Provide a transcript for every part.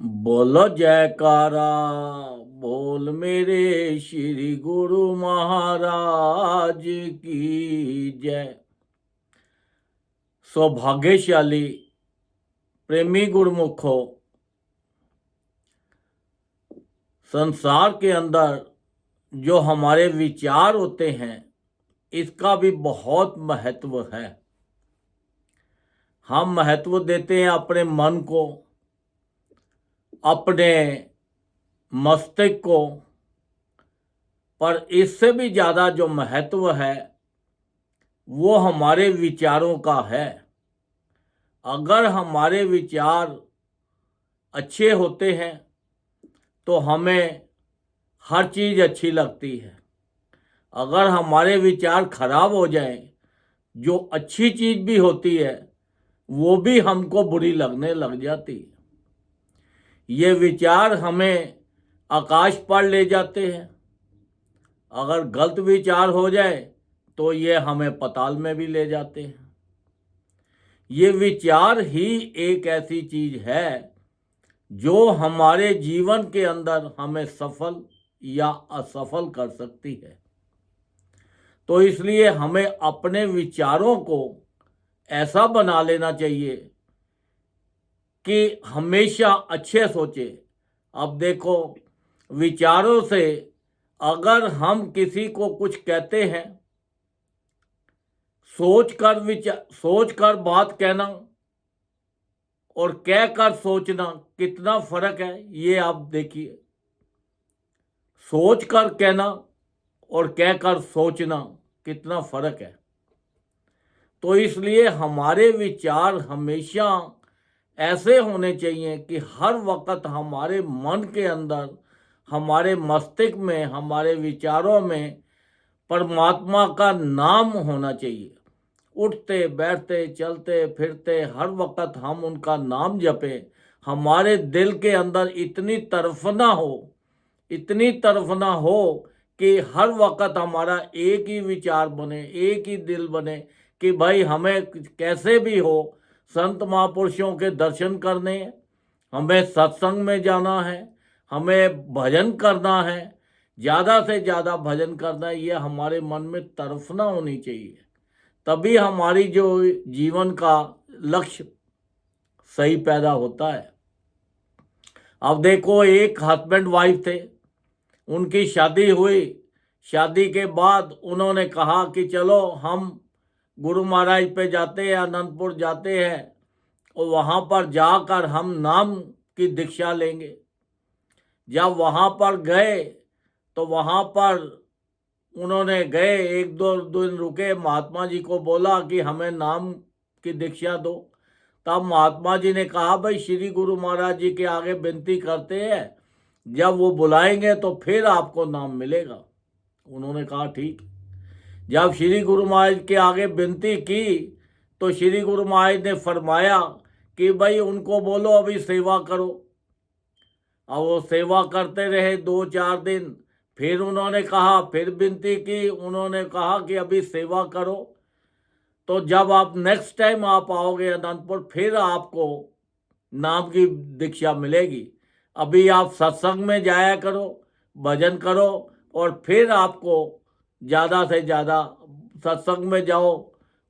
बोलो जयकारा, बोल मेरे श्री गुरु महाराज की जय। सौभाग्यशाली प्रेमी गुरुमुखो, संसार के अंदर जो हमारे विचार होते हैं इसका भी बहुत महत्व है। हम महत्व देते हैं अपने मन को, अपने मस्तिष्क को, पर इससे भी ज़्यादा जो महत्व है वो हमारे विचारों का है। अगर हमारे विचार अच्छे होते हैं तो हमें हर चीज़ अच्छी लगती है। अगर हमारे विचार खराब हो जाएं, जो अच्छी चीज़ भी होती है वो भी हमको बुरी लगने लग जाती है। ये विचार हमें आकाश पर ले जाते हैं। अगर गलत विचार हो जाए तो ये हमें पाताल में भी ले जाते हैं। ये विचार ही एक ऐसी चीज है जो हमारे जीवन के अंदर हमें सफल या असफल कर सकती है। तो इसलिए हमें अपने विचारों को ऐसा बना लेना चाहिए कि हमेशा अच्छे सोचे। अब देखो, विचारों से अगर हम किसी को कुछ कहते हैं, सोच कर बात कहना और कह कर सोचना कितना फर्क है, ये आप देखिए। सोच कर कहना और कह कर सोचना कितना फर्क है। तो इसलिए हमारे विचार हमेशा ऐसे होने चाहिए कि हर वक्त हमारे मन के अंदर, हमारे मस्तिष्क में, हमारे विचारों में परमात्मा का नाम होना चाहिए। उठते बैठते चलते फिरते हर वक्त हम उनका नाम जपें। हमारे दिल के अंदर इतनी तरफना हो, इतनी तरफना हो कि हर वक्त हमारा एक ही विचार बने, एक ही दिल बने कि भाई हमें कैसे भी हो संत महापुरुषों के दर्शन करने हैं, हमें सत्संग में जाना है, हमें भजन करना है, ज़्यादा से ज़्यादा भजन करना है। ये हमारे मन में तरफना होनी चाहिए, तभी हमारी जो जीवन का लक्ष्य सही पैदा होता है। अब देखो, एक हस्बैंड वाइफ थे, उनकी शादी हुई। शादी के बाद उन्होंने कहा कि चलो हम गुरु महाराज पे जाते हैं, अनंतपुर जाते हैं और वहाँ पर जाकर हम नाम की दीक्षा लेंगे। जब वहाँ पर गए तो वहाँ पर उन्होंने गए, एक दो दिन रुके, महात्मा जी को बोला कि हमें नाम की दीक्षा दो। तब महात्मा जी ने कहा भाई श्री गुरु महाराज जी के आगे विनती करते हैं, जब वो बुलाएंगे तो फिर आपको नाम मिलेगा। उन्होंने कहा ठीक। जब श्री गुरु महाराज के आगे विनती की तो श्री गुरु महाराज ने फरमाया कि भाई उनको बोलो अभी सेवा करो। अब वो सेवा करते रहे 2-4 दिन। फिर उन्होंने कहा, फिर विनती की, उन्होंने कहा कि अभी सेवा करो। तो जब आप नेक्स्ट टाइम आप आओगे अनंतपुर, फिर आपको नाम की दीक्षा मिलेगी। अभी आप सत्संग में जाया करो, भजन करो और फिर आपको ज़्यादा से ज़्यादा सत्संग में जाओ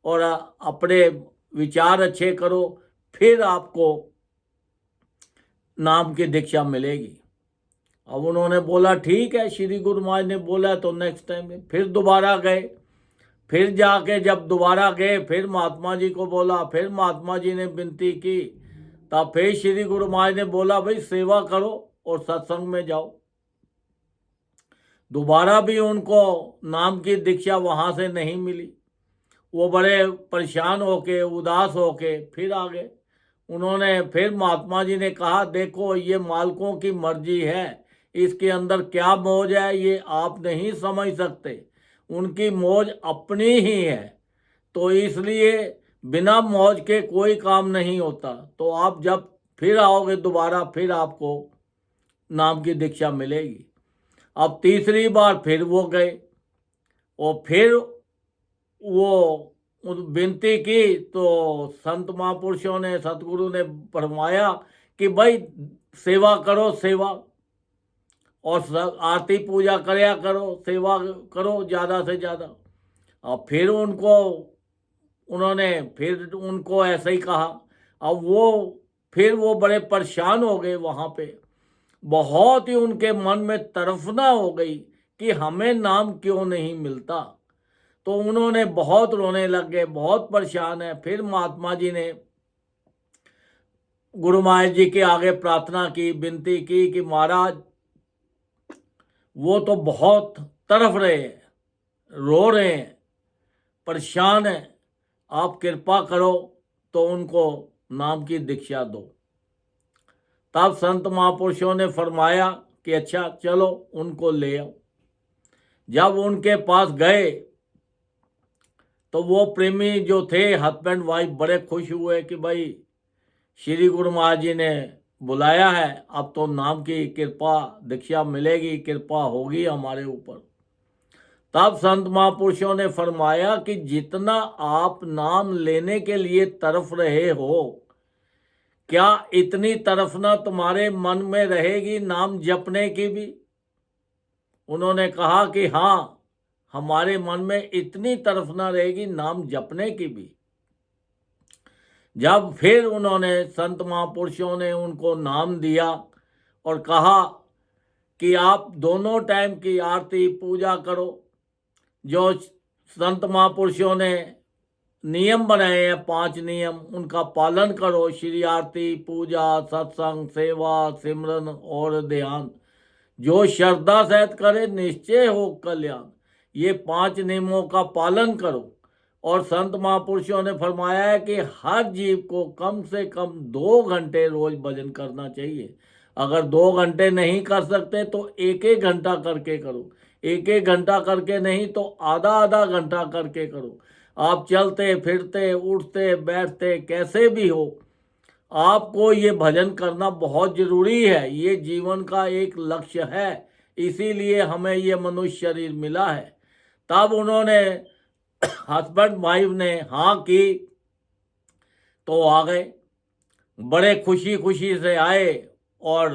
और अपने विचार अच्छे करो, फिर आपको नाम की दीक्षा मिलेगी। अब उन्होंने बोला ठीक है, श्री गुरु महाराज ने बोला तो नेक्स्ट टाइम फिर दोबारा गए। फिर जाके जब दोबारा गए, फिर महात्मा जी को बोला, फिर महात्मा जी ने विनती की, तब फिर श्री गुरु महाराज ने बोला भाई सेवा करो और सत्संग में जाओ। दोबारा भी उनको नाम की दीक्षा वहाँ से नहीं मिली। वो बड़े परेशान होके, उदास होके फिर आ गए। उन्होंने फिर महात्मा जी ने कहा देखो ये मालिकों की मर्जी है, इसके अंदर क्या मौज है ये आप नहीं समझ सकते, उनकी मौज अपनी ही है। तो इसलिए बिना मौज के कोई काम नहीं होता। तो आप जब फिर आओगे दोबारा, फिर आपको नाम की दीक्षा मिलेगी। अब तीसरी बार फिर वो गए और फिर वो विनती की तो संत महापुरुषों ने, सतगुरु ने फरमाया कि भाई सेवा करो, सेवा, और आरती पूजा करया करो, सेवा करो ज़्यादा से ज़्यादा। और फिर उनको ऐसे ही कहा। अब फिर वो बड़े परेशान हो गए वहाँ पे, बहुत ही उनके मन में तड़फना हो गई कि हमें नाम क्यों नहीं मिलता। तो उन्होंने बहुत रोने लग गए, बहुत परेशान है। फिर महात्मा जी ने गुरु महाराज जी के आगे प्रार्थना की, विनती की कि महाराज वो तो बहुत तड़फ रहे हैं, रो रहे हैं, परेशान हैं, आप कृपा करो तो उनको नाम की दीक्षा दो। तब संत महापुरुषों ने फरमाया कि अच्छा चलो उनको ले आओ। जब उनके पास गए तो वो प्रेमी जो थे, हस्बैंड वाइफ, बड़े खुश हुए कि भाई श्री गुरु महाराज जी ने बुलाया है, अब तो नाम की कृपा दीक्षा मिलेगी, कृपा होगी हमारे ऊपर। तब संत महापुरुषों ने फरमाया कि जितना आप नाम लेने के लिए तरफ रहे हो, क्या इतनी तरफना तुम्हारे मन में रहेगी नाम जपने की भी? उन्होंने कहा कि हाँ, हमारे मन में इतनी तरफना रहेगी नाम जपने की भी। जब फिर उन्होंने, संत महापुरुषों ने उनको नाम दिया और कहा कि आप दोनों टाइम की आरती पूजा करो, जो संत महापुरुषों ने नियम बनाए हैं, 5 नियम, उनका पालन करो। श्री आरती, पूजा, सत्संग, सेवा, सिमरन और ध्यान, जो श्रद्धा सहित करे निश्चय हो कल्याण। ये 5 नियमों का पालन करो। और संत महापुरुषों ने फरमाया है कि हर जीव को कम से कम 2 घंटे रोज भजन करना चाहिए। अगर 2 घंटे नहीं कर सकते तो 1-1 घंटा करके करो, 1-1 घंटा करके नहीं तो आधा-आधा घंटा करके करो। आप चलते फिरते, उठते बैठते, कैसे भी हो, आपको ये भजन करना बहुत जरूरी है। ये जीवन का एक लक्ष्य है, इसीलिए हमें ये मनुष्य शरीर मिला है। तब उन्होंने, हस्बैंड वाइफ ने हाँ की तो आ गए, बड़े खुशी खुशी से आए, और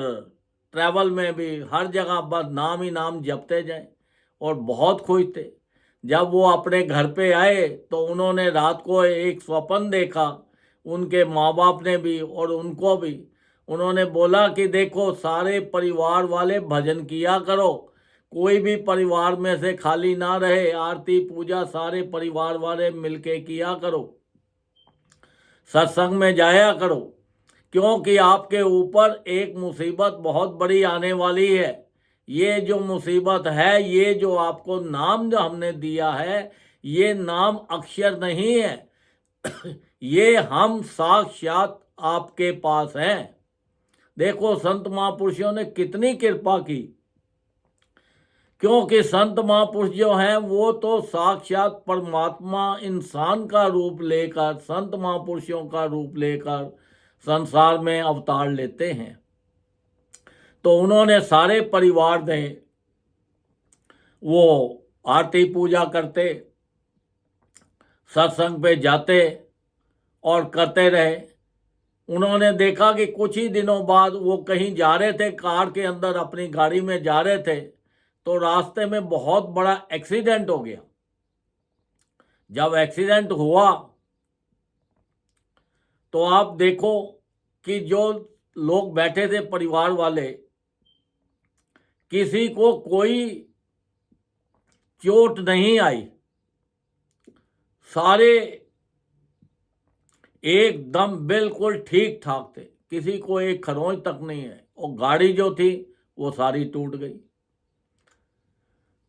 ट्रैवल में भी हर जगह बस नाम ही नाम जपते जाए, और बहुत खुश थे। जब वो अपने घर पे आए तो उन्होंने रात को एक स्वप्न देखा, उनके माँ बाप ने भी और उनको भी। उन्होंने बोला कि देखो, सारे परिवार वाले भजन किया करो, कोई भी परिवार में से खाली ना रहे, आरती पूजा सारे परिवार वाले मिलके किया करो, सत्संग में जाया करो, क्योंकि आपके ऊपर एक मुसीबत बहुत बड़ी आने वाली है। ये जो मुसीबत है, ये जो आपको नाम जो हमने दिया है, ये नाम अक्षर नहीं है ये हम साक्षात आपके पास हैं। देखो संत महापुरुषों ने कितनी कृपा की, क्योंकि संत महापुरुष जो हैं वो तो साक्षात परमात्मा इंसान का रूप लेकर, संत महापुरुषों का रूप लेकर संसार में अवतार लेते हैं। तो उन्होंने सारे परिवार ने वो आरती पूजा करते, सत्संग पे जाते और करते रहे। उन्होंने देखा कि कुछ ही दिनों बाद वो कहीं जा रहे थे, कार के अंदर अपनी गाड़ी में जा रहे थे, तो रास्ते में बहुत बड़ा एक्सीडेंट हो गया। जब एक्सीडेंट हुआ तो आप देखो कि जो लोग बैठे थे परिवार वाले, किसी को कोई चोट नहीं आई, सारे एकदम बिल्कुल ठीक ठाक थे, किसी को एक खरोंच तक नहीं है, और गाड़ी जो थी वो सारी टूट गई।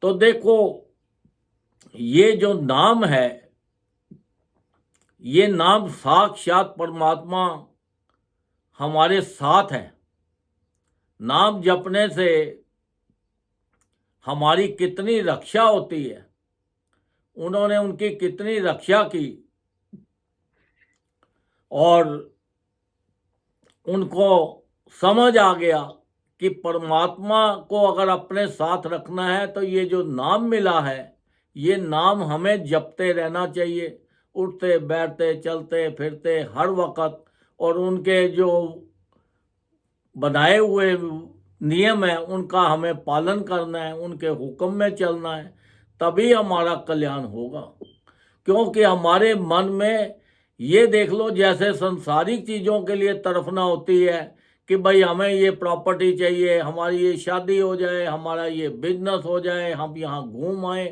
तो देखो, ये जो नाम है, ये नाम साक्षात परमात्मा हमारे साथ है। नाम जपने से हमारी कितनी रक्षा होती है, उन्होंने उनकी कितनी रक्षा की, और उनको समझ आ गया कि परमात्मा को अगर अपने साथ रखना है तो ये जो नाम मिला है, ये नाम हमें जपते रहना चाहिए, उठते बैठते चलते फिरते हर वक्त। और उनके जो बनाए हुए नियम है उनका हमें पालन करना है, उनके हुक्म में चलना है, तभी हमारा कल्याण होगा। क्योंकि हमारे मन में ये देख लो, जैसे संसारिक चीज़ों के लिए तड़फना होती है कि भाई हमें ये प्रॉपर्टी चाहिए, हमारी ये शादी हो जाए, हमारा ये बिजनेस हो जाए, हम यहाँ घूम आए,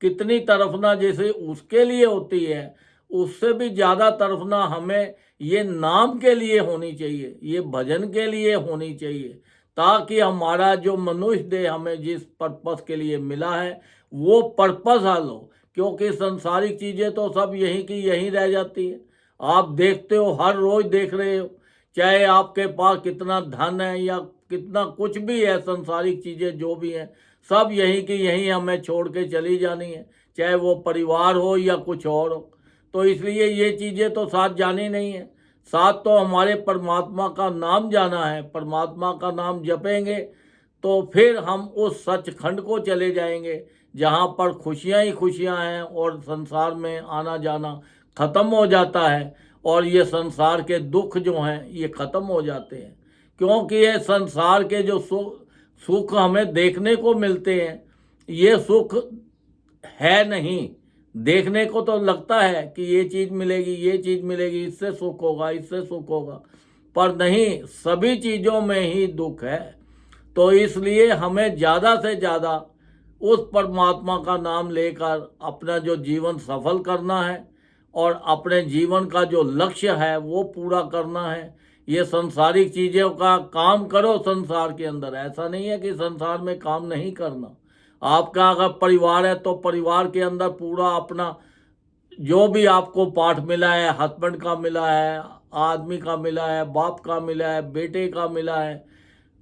कितनी तड़फना जैसे उसके लिए होती है, उससे भी ज़्यादा तड़फना हमें ये नाम के लिए होनी चाहिए, ये भजन के लिए होनी चाहिए, ताकि हमारा जो मनुष्य देह हमें जिस पर्पस के लिए मिला है वो पर्पस हाल हो। क्योंकि संसारिक चीज़ें तो सब यहीं की यहीं रह जाती है। आप देखते हो, हर रोज देख रहे हो, चाहे आपके पास कितना धन है या कितना कुछ भी है, संसारिक चीज़ें जो भी हैं सब यहीं की यहीं हमें छोड़ के चली जानी है, चाहे वो परिवार हो या कुछ और हो। तो इसलिए ये चीज़ें तो साथ जानी नहीं है, साथ तो हमारे परमात्मा का नाम जाना है। परमात्मा का नाम जपेंगे तो फिर हम उस सचखंड को चले जाएंगे जहाँ पर खुशियाँ ही खुशियाँ हैं और संसार में आना जाना खत्म हो जाता है, और ये संसार के दुख जो हैं ये खत्म हो जाते हैं। क्योंकि ये संसार के जो सुख हमें देखने को मिलते हैं, ये सुख है नहीं। देखने को तो लगता है कि ये चीज़ मिलेगी, ये चीज़ मिलेगी, इससे सुख होगा, इससे सुख होगा, पर नहीं, सभी चीज़ों में ही दुख है। तो इसलिए हमें ज़्यादा से ज़्यादा उस परमात्मा का नाम लेकर अपना जो जीवन सफल करना है और अपने जीवन का जो लक्ष्य है वो पूरा करना है। ये संसारिक चीज़ों का काम करो संसार के अंदर, ऐसा नहीं है कि संसार में काम नहीं करना। आपका अगर परिवार है तो परिवार के अंदर पूरा अपना जो भी आपको पाठ मिला है, हस्बैंड का मिला है, आदमी का मिला है, बाप का मिला है, बेटे का मिला है,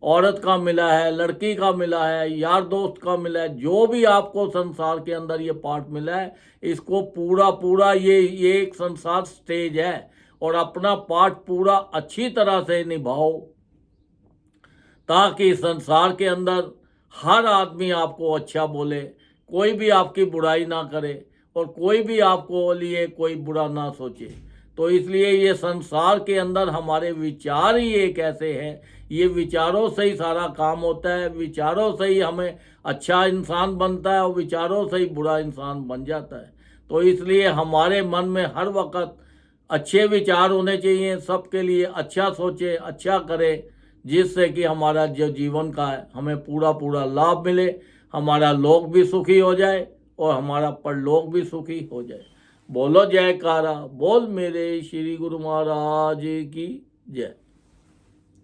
औरत का मिला है, लड़की का मिला है, यार दोस्त का मिला है, जो भी आपको संसार के अंदर ये पार्ट मिला है, इसको पूरा पूरा ये एक संसार स्टेज है, और अपना पार्ट पूरा अच्छी तरह से निभाओ, ताकि संसार के अंदर हर आदमी आपको अच्छा बोले, कोई भी आपकी बुराई ना करे और कोई भी आपको लिए कोई बुरा ना सोचे। तो इसलिए ये संसार के अंदर हमारे विचार ही एक ऐसे हैं, ये विचारों से ही सारा काम होता है, विचारों से ही हमें अच्छा इंसान बनता है और विचारों से ही बुरा इंसान बन जाता है। तो इसलिए हमारे मन में हर वक्त अच्छे विचार होने चाहिए, सबके लिए अच्छा सोचे, अच्छा करे, जिससे कि हमारा जो जीवन का है हमें पूरा पूरा लाभ मिले, हमारा लोक भी सुखी हो जाए और हमारा परलोक भी सुखी हो जाए। बोलो जयकारा, बोल मेरे श्री गुरु महाराज की जय।